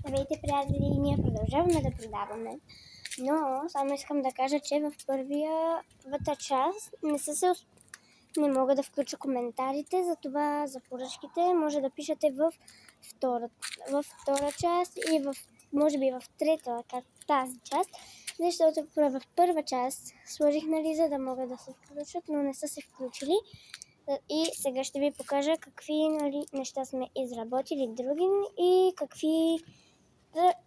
Здравейте, приятели! Ние продължаваме да продаваме. Но само искам да кажа, че в първата част не мога да включа коментарите, затова за поръчките може да пишете в втора част и може би в трета, как тази част, защото в първа част сложих, за да могат да се включат, но не са се включили. И сега ще ви покажа какви неща сме изработили други и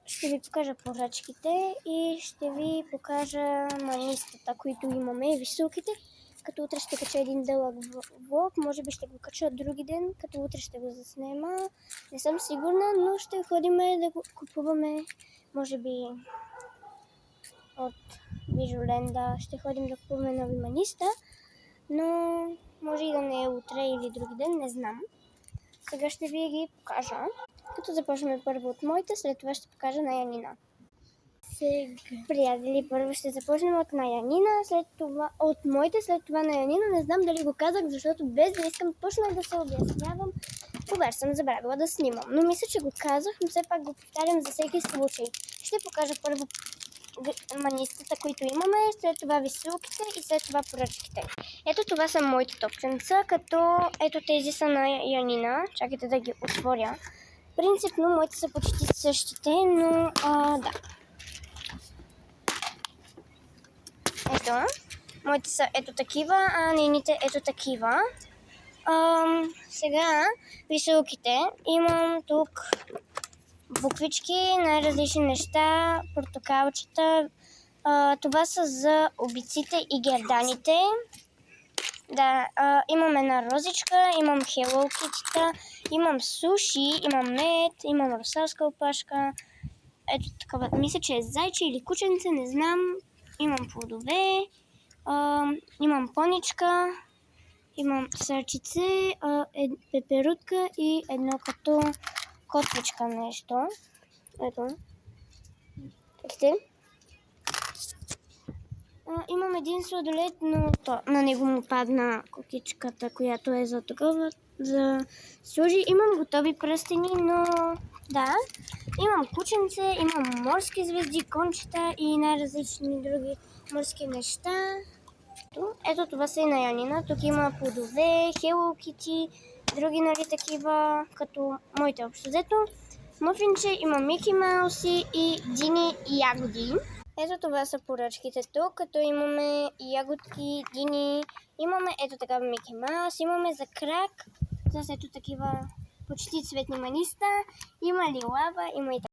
ще ви покажа поръчките и ще ви покажа манистата, които имаме и високите. Като утре ще кача един дълъг влог, може би ще го кача други ден, като утре ще го заснема. Не съм сигурна, но ще ходим да го купуваме, може би от Вижоленда. Ще ходим да купуваме нови маниста, но може и да не е утре или други ден, не знам. Сега ще ви ги покажа. Като започваме първо от моите, след това ще покажа на Янина. Приятели, първо ще започнем от на Янина, след това от моите, след това на Янина. Не знам дали го казах, защото без да искам точно да се обяснявам, кога съм забравила да снимам. Но мисля, че го казах, но все пак го повтарям за всеки случай. Ще покажа първо манистата, които имаме, след това висулките и след това поръчките. Ето това са моите топченца, като ето тези са на Янина. Чакайте да ги отворя. Принципно моите са почти същите, но да. Ето, моите са ето такива, а нейните ето такива. Сега висулките. Имам тук буквички, най-различни неща, портокалчета. Това са за обиците и герданите. Да, имам една розичка, имам Hello Kitty, имам суши, имам мед, имам русалска опашка. Ето такава, мисля, че е зайче или кученце, не знам. Имам плодове, имам поничка, имам сърчице, пеперутка и едно като котвичка нещо. Ето. Таките. Имам един сладолет, но на него му падна котичката, която е за такова, за служи. Имам готови пръстени, но да. Имам кученце, имам морски звезди, кончета и най-различни други морски неща. Ето това са и на Янина. Тук има плодове, Hello Kitty, други такива, като моите общо взето. Мъфинче, има Мики Мауси и Дини и ягоди. Ето това са поръчките тук, като имаме ягодки, дини, имаме ето такава Мики Маус, имаме за крак, с ето такива почти цветни маниста, има лилава, има и